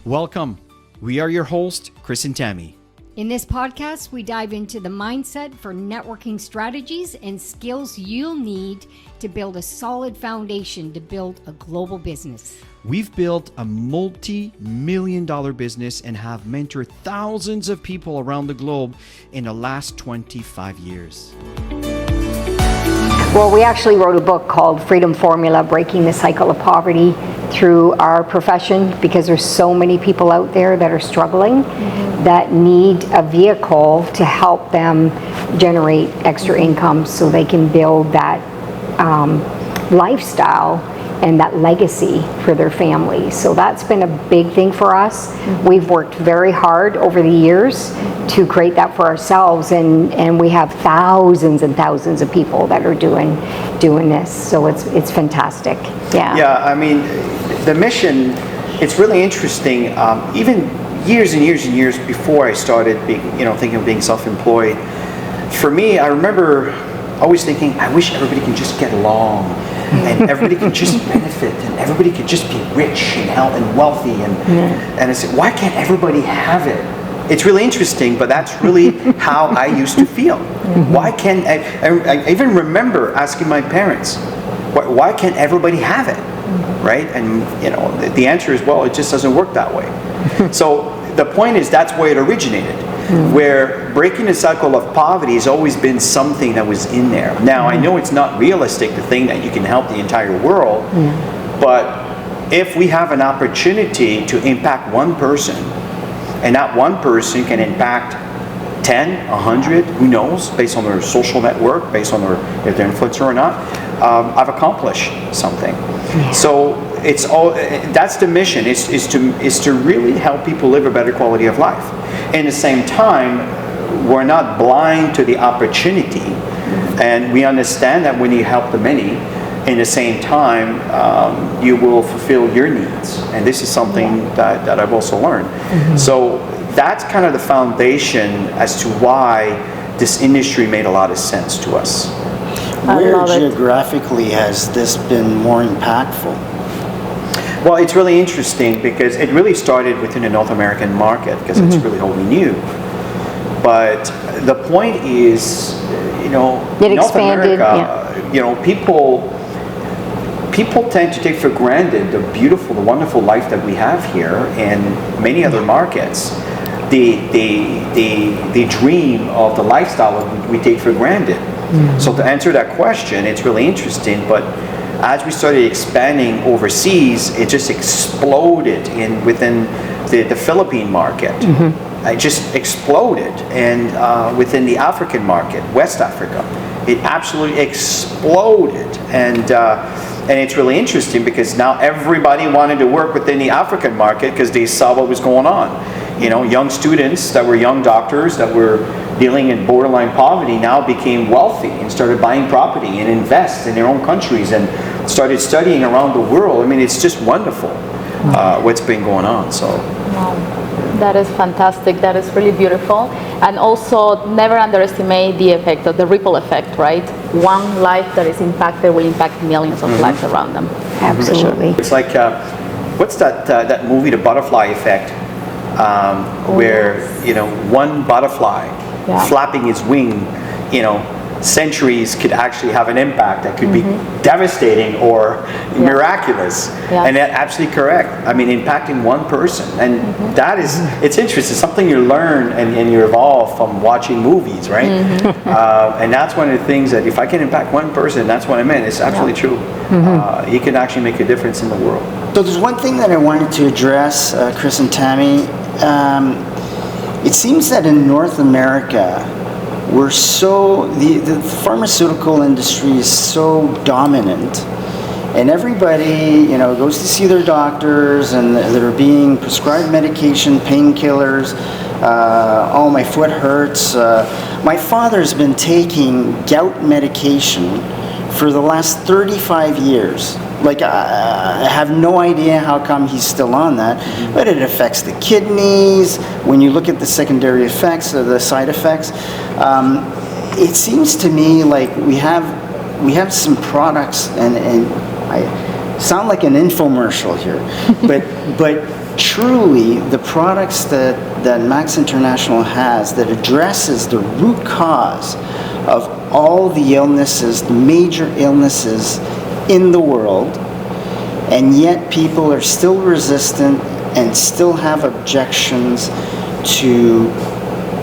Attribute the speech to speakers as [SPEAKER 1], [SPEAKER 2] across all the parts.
[SPEAKER 1] Welcome. We are your hosts, Chris and Tammy.
[SPEAKER 2] In this podcast, we dive into the mindset for networking strategies and skills you'll need to build a solid foundation to build a global business.
[SPEAKER 1] We've built a multi-million-dollar business and have mentored thousands of people around the globe in the last 25 years.
[SPEAKER 2] Well, we actually wrote a book called Freedom Formula, Breaking the Cycle of Poverty through our profession, because there's so many people out there that are struggling that need a vehicle to help them generate extra income so they can build that lifestyle and that legacy for their family. So that's been a big thing for us. We've worked very hard over the years to create that for ourselves, and we have thousands and thousands of people that are doing this. So it's fantastic.
[SPEAKER 3] Yeah, I mean, the mission, it's really interesting. Even years and years and years before I started thinking of being self-employed, for me, I remember always thinking, I wish everybody can just get along and everybody could just benefit and everybody could just be rich and wealthy. And I said, why can't everybody have it? It's really interesting, but that's really how I used to feel. Why can't I even remember asking my parents, why can't everybody have it? Right? And the answer is, well, it just doesn't work that way. So the point is, that's where it originated, where breaking the cycle of poverty has always been something that was in there. Now, I know it's not realistic to think that you can help the entire world, but if we have an opportunity to impact one person, and that one person can impact 10, 100, who knows, based on their social network, based on if they're influencer or not, I've accomplished something. So it's all, that's the mission, is to really help people live a better quality of life. In the same time, we're not blind to the opportunity, and we understand that when you help the many, in the same time, you will fulfill your needs. And this is something that I've also learned. So that's kind of the foundation as to why this industry made a lot of sense to us.
[SPEAKER 4] Where geographically has this been more impactful?
[SPEAKER 3] Well, it's really interesting because it really started within the North American market, because it's really all we knew. But the point is, North America, people tend to take for granted the beautiful, the wonderful life that we have here, and many other markets. The dream of the lifestyle we take for granted. So to answer that question, it's really interesting, but as we started expanding overseas, it just exploded within the Philippine market. It just exploded, and within the African market, West Africa, it absolutely exploded. And it's really interesting because now everybody wanted to work within the African market because they saw what was going on. Young students that were young doctors that were dealing in borderline poverty now became wealthy and started buying property and invest in their own countries and started studying around the world. I mean, it's just wonderful what's been going on. So.
[SPEAKER 5] Wow. That is fantastic. That is really beautiful. And also, never underestimate the effect of the ripple effect, right? One life that is impacted will impact millions of lives around them.
[SPEAKER 2] Absolutely.
[SPEAKER 3] It's like, what's that movie, The Butterfly Effect, where, one butterfly flapping its wing, centuries could actually have an impact that could be devastating or miraculous. And that's absolutely correct. I mean, impacting one person. And that is, it's interesting, something you learn and you evolve from watching movies, right? And that's one of the things that if I can impact one person, that's what I meant. It's absolutely true. You can actually make a difference in the world.
[SPEAKER 4] So there's one thing that I wanted to address, Chris and Tammy. It seems that in North America, the pharmaceutical industry is so dominant, and everybody goes to see their doctors and they're being prescribed medication, painkillers. Oh, my foot hurts. My father's been taking gout medication for the last 35 years. Like, I have no idea how come he's still on that, but it affects the kidneys. When you look at the secondary effects or the side effects, it seems to me like we have some products and sound like an infomercial here, but truly the products that Max International has that addresses the root cause of all the illnesses, the major illnesses in the world, and yet people are still resistant and still have objections to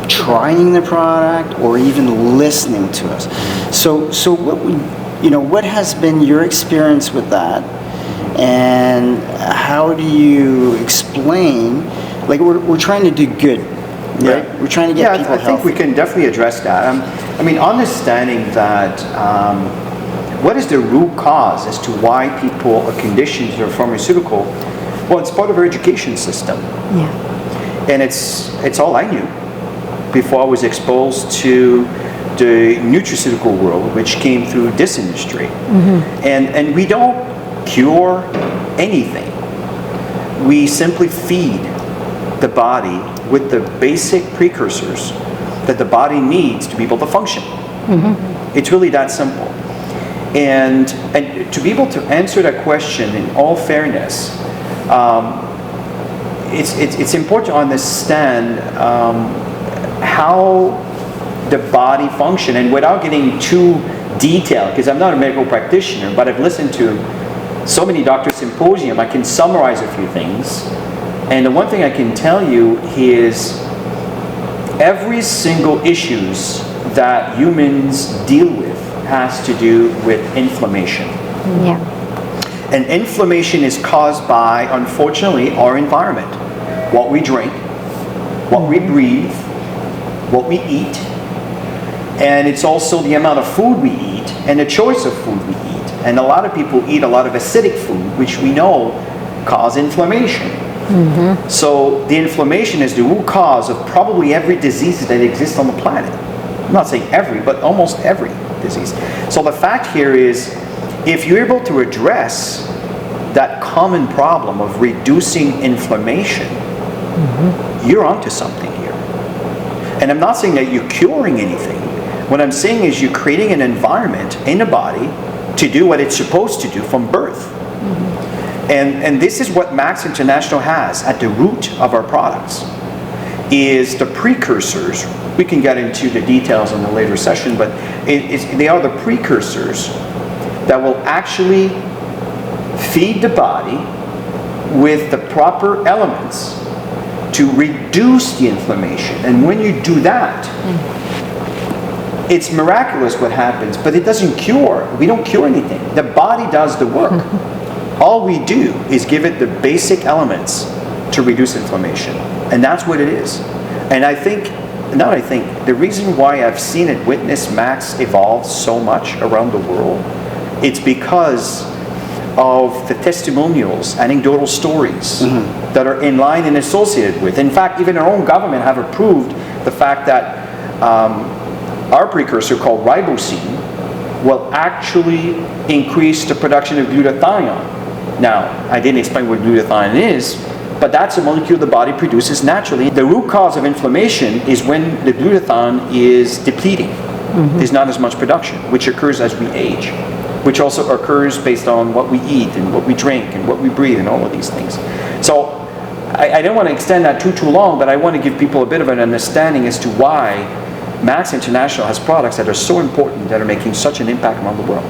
[SPEAKER 4] trying the product or even listening to us. So what has been your experience with that, and how do you explain? Like we're trying to do good, right? We're trying to get people
[SPEAKER 3] healthy. I think we can definitely address that. Understanding that what is the root cause as to why people are conditioned to a pharmaceutical. Well, it's part of our education system.
[SPEAKER 2] Yeah.
[SPEAKER 3] And it's all I knew before I was exposed to the nutraceutical world, which came through this industry. And we don't cure anything. We simply feed the body with the basic precursors that the body needs to be able to function. It's really that simple. And to be able to answer that question in all fairness, it's important to understand how the body function, and without getting too detailed, because I'm not a medical practitioner, but I've listened to so many doctor symposium, I can summarize a few things. And the one thing I can tell you is every single issues that humans deal with has to do with inflammation.
[SPEAKER 2] Yeah.
[SPEAKER 3] And inflammation is caused by, unfortunately, our environment. What we drink, what we breathe, what we eat, and it's also the amount of food we eat and the choice of food we eat. And a lot of people eat a lot of acidic food, which we know cause inflammation. So the inflammation is the root cause of probably every disease that exists on the planet. I'm not saying every, but almost every disease. So the fact here is, if you're able to address that common problem of reducing inflammation, you're onto something here. And I'm not saying that you're curing anything. What I'm saying is you're creating an environment in the body to do what it's supposed to do from birth. And this is what Max International has at the root of our products, is the precursors. We can get into the details in a later session, but they are the precursors that will actually feed the body with the proper elements to reduce the inflammation. And when you do that, it's miraculous what happens, but it doesn't cure. We don't cure anything. The body does the work. All we do is give it the basic elements to reduce inflammation. And that's what it is. And the reason why I've seen it, witness Max evolve so much around the world, it's because of the testimonials, anecdotal stories that are in line and associated with. In fact, even our own government have approved the fact that our precursor called ribosine will actually increase the production of glutathione. Now, I didn't explain what glutathione is, but that's a molecule the body produces naturally. The root cause of inflammation is when the glutathione is depleting. There's not as much production, which occurs as we age, which also occurs based on what we eat and what we drink and what we breathe and all of these things. So I don't want to extend that too long, but I want to give people a bit of an understanding as to why Max International has products that are so important, that are making such an impact around the world.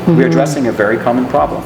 [SPEAKER 3] We're addressing a very common problem.